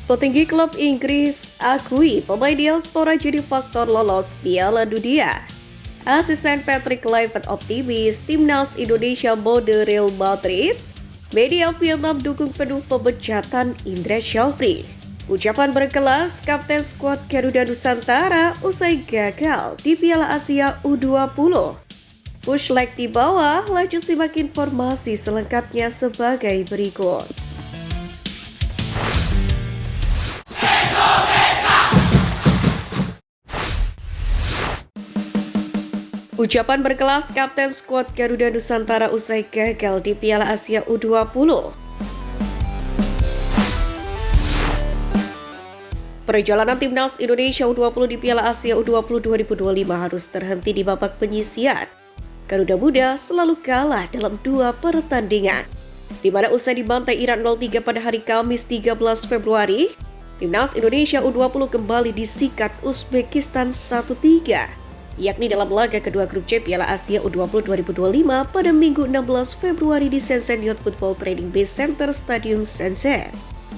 Petinggi klub Inggris akui pemain diaspora jadi faktor lolos Piala Dunia. Asisten Patrick Kluivert optimis timnas Indonesia mode Real Madrid. Media Vietnam dukung penuh pemecatan Indra Syafri. Ucapan berkelas Kapten skuad Garuda Nusantara usai gagal di Piala Asia U20. Push leg di bawah, lanjut simak informasi selengkapnya sebagai berikut. Ucapan berkelas Kapten skuad Garuda Nusantara usai gagal di Piala Asia U20. Perjalanan timnas Indonesia U20 di Piala Asia U20 2025 harus terhenti di babak penyisian. Garuda Muda selalu kalah dalam 2 pertandingan, di mana usai dibantai Iran 0-3 pada hari Kamis 13 Februari, timnas Indonesia U20 kembali disikat Uzbekistan 1-3. Yakni dalam laga kedua grup C Piala Asia U20 2025 pada Minggu 16 Februari di Shenzhen Youth Football Training Base Center Stadium Shenzhen.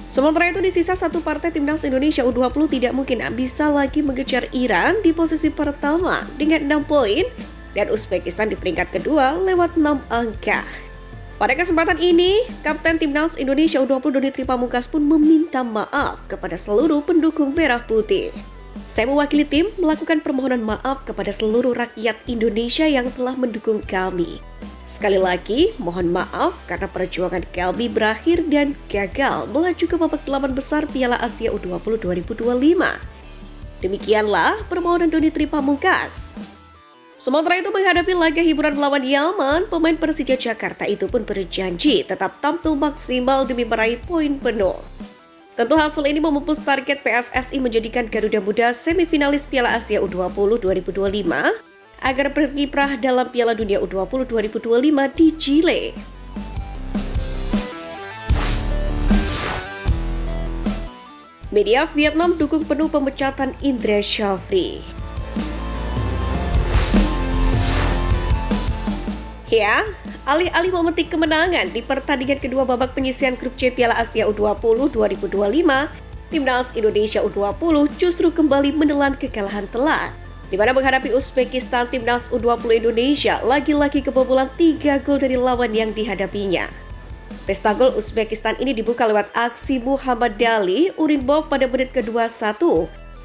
Sementara itu di sisa satu partai timnas Indonesia U20 tidak mungkin bisa lagi mengejar Iran di posisi pertama dengan 6 poin dan Uzbekistan di peringkat kedua lewat 6 angka. Pada kesempatan ini, Kapten Timnas Indonesia U20 Doni Tripamungkas pun meminta maaf kepada seluruh pendukung Merah Putih. Saya mewakili tim melakukan permohonan maaf kepada seluruh rakyat Indonesia yang telah mendukung kami. Sekali lagi, mohon maaf karena perjuangan kami berakhir dan gagal melaju ke babak 8 besar Piala Asia U20 2025. Demikianlah permohonan Doni Tripamungkas. Sementara itu menghadapi laga hiburan melawan Yaman, pemain Persija Jakarta itu pun berjanji tetap tampil maksimal demi meraih poin penuh. Tentu hasil ini memupus target PSSI menjadikan Garuda Muda semifinalis Piala Asia U20 2025 agar berkiprah dalam Piala Dunia U20 2025 di Chile. Media Vietnam dukung penuh pemecatan Indra Syafri. Ya, alih-alih memetik kemenangan di pertandingan kedua babak penyisian grup C Piala Asia U20 2025, timnas Indonesia U20 justru kembali menelan kekalahan telak. Di mana menghadapi Uzbekistan, timnas U20 Indonesia lagi-lagi kebobolan 3 gol dari lawan yang dihadapinya. Pesta gol Uzbekistan ini dibuka lewat aksi Muhammad Dali Urinbov pada menit ke-21,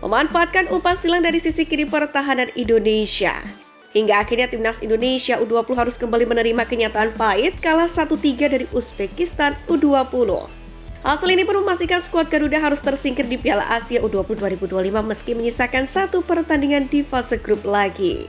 memanfaatkan umpan silang dari sisi kiri pertahanan Indonesia. Hingga akhirnya timnas Indonesia U20 harus kembali menerima kenyataan pahit kalah 1-3 dari Uzbekistan U20. Hasil ini pun memastikan skuad Garuda harus tersingkir di Piala Asia U20 2025 meski menyisakan 1 pertandingan di fase grup lagi.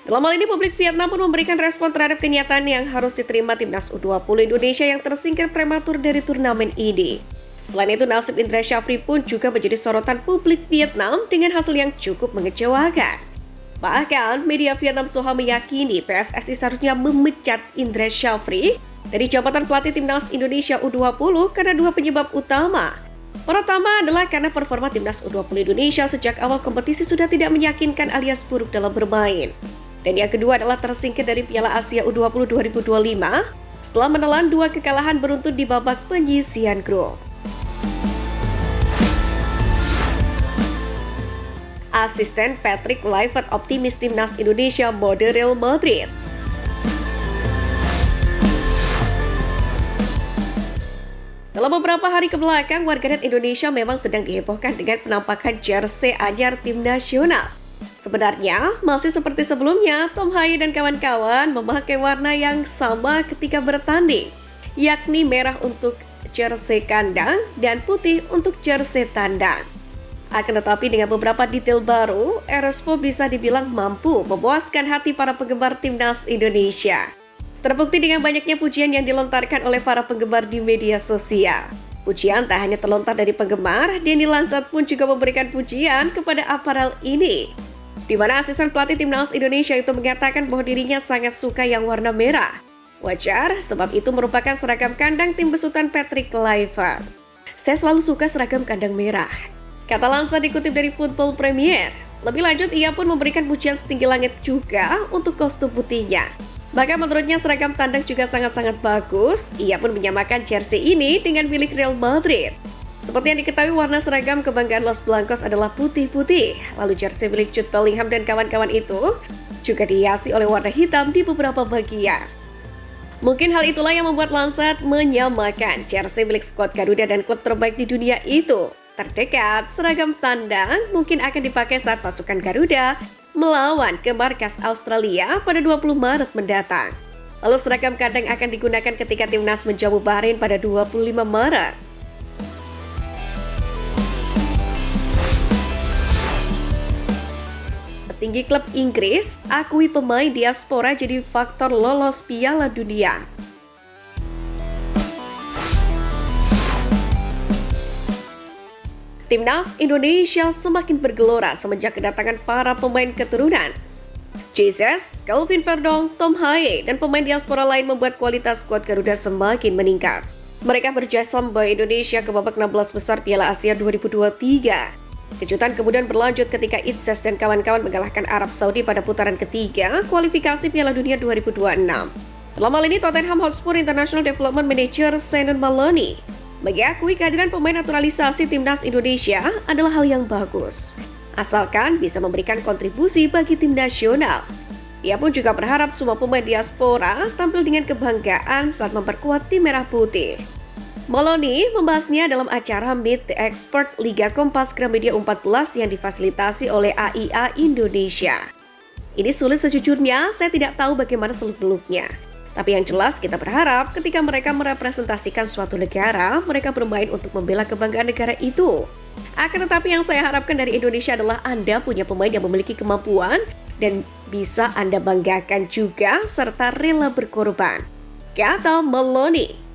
Dalam hal ini publik Vietnam pun memberikan respon terhadap kenyataan yang harus diterima timnas U20 Indonesia yang tersingkir prematur dari turnamen ini. Selain itu, nasib Indra Syafri pun juga menjadi sorotan publik Vietnam dengan hasil yang cukup mengecewakan. Bahkan, media Vietnam Soha meyakini PSSI seharusnya memecat Indra Syafri dari jabatan pelatih timnas Indonesia U20 karena 2 penyebab utama. Pertama adalah karena performa timnas U20 Indonesia sejak awal kompetisi sudah tidak meyakinkan alias buruk dalam bermain. Dan yang kedua adalah tersingkir dari Piala Asia U20 2025 setelah menelan 2 kekalahan beruntun di babak penyisian grup. Asisten Patrick Kluivert optimis timnas Indonesia mode Real Madrid. Dalam beberapa hari kebelakang, warganet Indonesia memang sedang dihebohkan dengan penampakan jersey anyar tim nasional. Sebenarnya, masih seperti sebelumnya, Tom Haye dan kawan-kawan memakai warna yang sama ketika bertanding, yakni merah untuk jersey kandang dan putih untuk jersey tandang. Akan tetapi dengan beberapa detail baru, Erespo bisa dibilang mampu memuaskan hati para penggemar timnas Indonesia. Terbukti dengan banyaknya pujian yang dilontarkan oleh para penggemar di media sosial. Pujian tak hanya terlontar dari penggemar, Denny Lansat pun juga memberikan pujian kepada aparel ini. Di mana asisten pelatih timnas Indonesia itu mengatakan bahwa dirinya sangat suka yang warna merah. Wajar, sebab itu merupakan seragam kandang tim besutan Patrick Kluivert. Saya selalu suka seragam kandang merah, kata Lansat dikutip dari Football Premier. Lebih lanjut, ia pun memberikan pujian setinggi langit juga untuk kostum putihnya. Bahkan menurutnya seragam tandang juga sangat-sangat bagus. Ia pun menyamakan jersey ini dengan milik Real Madrid. Seperti yang diketahui, warna seragam kebanggaan Los Blancos adalah putih-putih. Lalu jersey milik Jude Bellingham dan kawan-kawan itu juga dihiasi oleh warna hitam di beberapa bagian. Mungkin hal itulah yang membuat Lancet menyamakan jersey milik skuad Garuda dan klub terbaik di dunia itu. Terdekat, seragam tandang mungkin akan dipakai saat pasukan Garuda melawan ke markas Australia pada 20 Maret mendatang. Lalu seragam kandang akan digunakan ketika timnas menjamu Bahrain pada 25 Maret. Petinggi klub Inggris akui pemain diaspora jadi faktor lolos Piala Dunia. Timnas Indonesia semakin bergelora semenjak kedatangan para pemain keturunan. Jesus, Kelvin Verdong, Tom Haye, dan pemain diaspora lain membuat kualitas skuad Garuda semakin meningkat. Mereka berjasa membawa Indonesia ke babak 16 besar Piala Asia 2023. Kejutan kemudian berlanjut ketika Itses dan kawan-kawan mengalahkan Arab Saudi pada putaran ketiga kualifikasi Piala Dunia 2026. Dalam hal ini, Tottenham Hotspur International Development Manager Senan Maloney mengakui kehadiran pemain naturalisasi timnas Indonesia adalah hal yang bagus, asalkan bisa memberikan kontribusi bagi tim nasional. Ia pun juga berharap semua pemain diaspora tampil dengan kebanggaan saat memperkuat tim merah putih. Maloney membahasnya dalam acara Meet the Expert Liga Kompas Gramedia 14 yang difasilitasi oleh AIA Indonesia. Ini sulit sejujurnya, saya tidak tahu bagaimana seluk-beluknya. Tapi yang jelas kita berharap ketika mereka merepresentasikan suatu negara, mereka bermain untuk membela kebanggaan negara itu. Akan tetapi yang saya harapkan dari Indonesia adalah Anda punya pemain yang memiliki kemampuan dan bisa Anda banggakan juga serta rela berkorban, kata Maloney.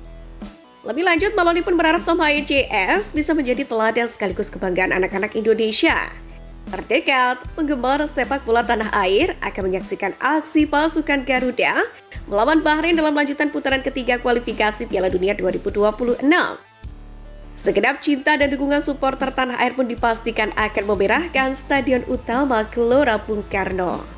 Lebih lanjut, Maloney pun berharap Tom Haye JS bisa menjadi teladan sekaligus kebanggaan anak-anak Indonesia. Terdekat, penggemar sepak bola tanah air akan menyaksikan aksi pasukan Garuda melawan Bahrain dalam lanjutan putaran ketiga kualifikasi Piala Dunia 2026. Segenap cinta dan dukungan supporter tanah air pun dipastikan akan memerahkan Stadion Utama Gelora Bung Karno.